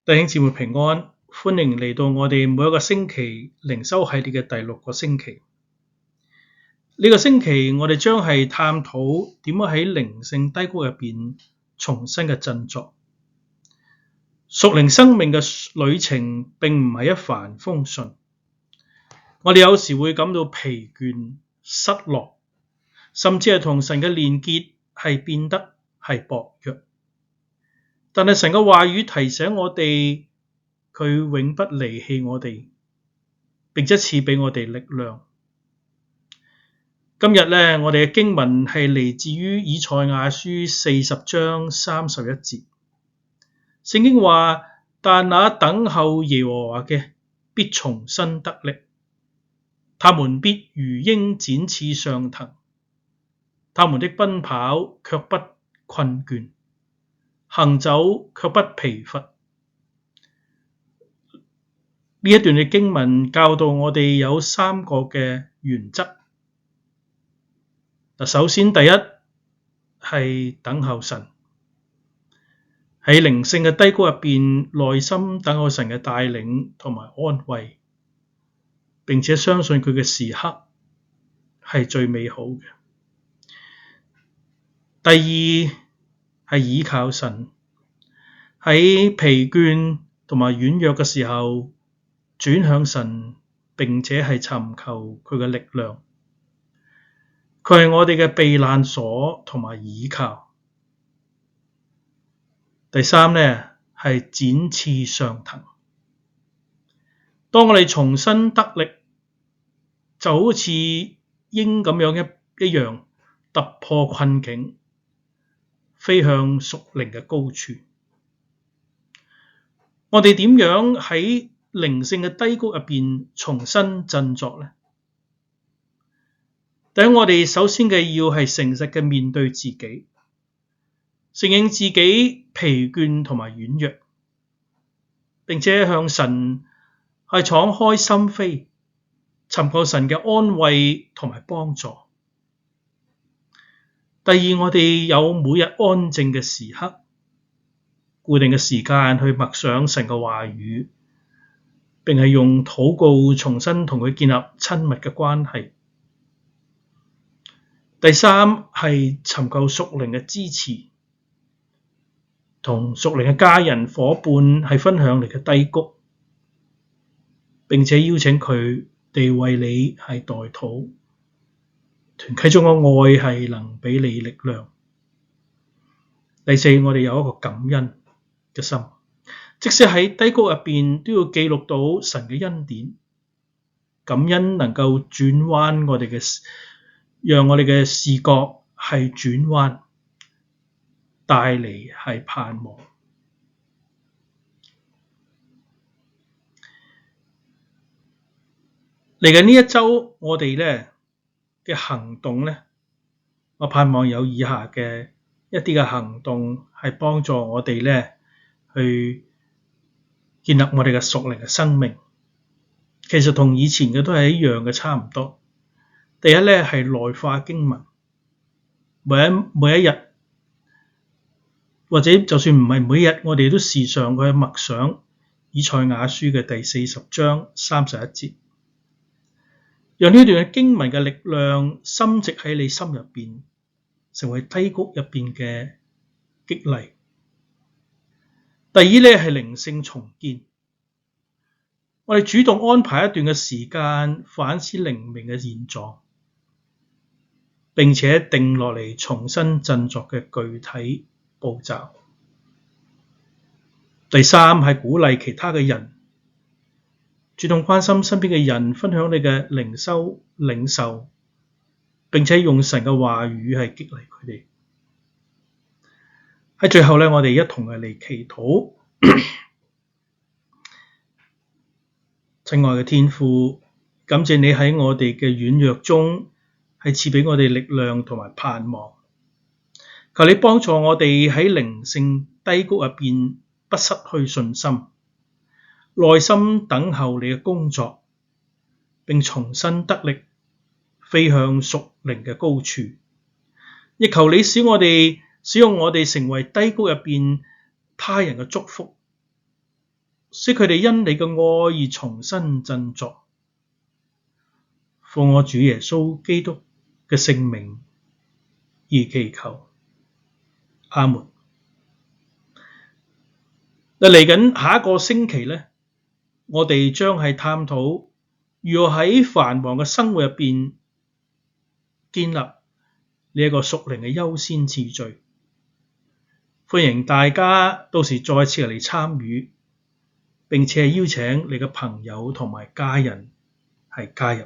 弟兄姊妹平安，歡迎嚟到我哋每一個星期靈修系列嘅第6個星期。呢個星期我哋將係探討點樣喺靈性低谷入邊重新嘅振作。屬靈生命嘅旅程並唔係一帆風順，我哋有時會感到疲倦、失落，甚至係同神嘅連結係變得係薄弱。但係神嘅話語提醒我哋，佢永不離棄我哋，並且賜俾我哋力量。今日呢，我哋嘅經文係嚟自於以賽亞書40章31節。聖經話：但那等候耶和華嘅，必重新得力，他們必如鷹展翅上騰，他們的奔跑卻不困倦，行走卻不疲乏。呢一段嘅經文教導我哋有3個嘅原則。首先第一係等候神，喺靈性嘅低谷入邊，耐心等候神嘅帶領同埋安慰，並且相信佢嘅時刻係最美好嘅。第二係倚靠神，喺疲倦同埋軟弱嘅時候轉向神，並且係尋求佢嘅力量。佢係我哋嘅避難所同埋倚靠。第三呢係展翅上騰。當我哋重新得力，就好似鷹咁樣一樣突破困境，飛向屬靈嘅高處。我哋點樣喺靈性嘅低谷入邊重新振作呢？第一，我哋首先嘅要係誠實嘅面對自己，承認自己疲倦同埋軟弱，並且向神係敞開心扉，尋求神嘅安慰同埋幫助。第二，我哋有每日安靜嘅時刻，固定嘅時間去默想神嘅話語，並係用禱告重新同佢建立親密嘅關係。第三係尋求屬靈嘅支持，同屬靈嘅家人夥伴係分享你嘅低谷，並且邀請佢哋為你係代禱，團契中嘅愛係能俾你力量。第四，我哋有一個感恩嘅心，即使喺低谷入邊都要記錄到神嘅恩典，感恩能夠轉彎我哋嘅，讓我哋嘅視覺係轉彎，帶嚟係盼望。嚟緊呢一周，我哋咧嘅行動咧，我盼望有以下嘅一啲嘅行動係幫助我哋咧去建立我哋嘅屬靈嘅生命。其實同以前嘅都係一樣嘅，差唔多。第一咧係內化經文，每一日，或者就算唔係每日，我哋都時常去默想以賽亞書嘅第40章31節，讓呢段嘅經文嘅力量深植喺你心入邊，成為低谷入邊嘅激勵。第二咧係靈性重建，我哋主動安排一段嘅時間反思靈命嘅現狀，並且定落嚟重新振作嘅具體步驟。第三係鼓勵其他嘅人，主動關心身邊嘅人，分享你嘅靈修領受，並且用神嘅話語係激勵佢哋。喺最後咧，我哋一同嚟祈禱。親愛嘅天父，感謝你喺我哋嘅軟弱中係賜俾我哋力量同埋盼望。求你幫助我哋喺靈性低谷入邊不失去信心，耐心等候你嘅工作，並重新得力，飛向屬靈嘅高處。亦求你使用我哋成為低谷入邊他人嘅祝福，使佢哋因你嘅愛而重新振作。奉我主耶穌基督嘅聖名而祈求，阿門。嚟緊下一個星期呢，我哋將係探討如何喺繁忙嘅生活入邊建立呢一個屬靈嘅優先次序。歡迎大家到時再次嚟參與，並且邀請你嘅朋友同埋家人係加入。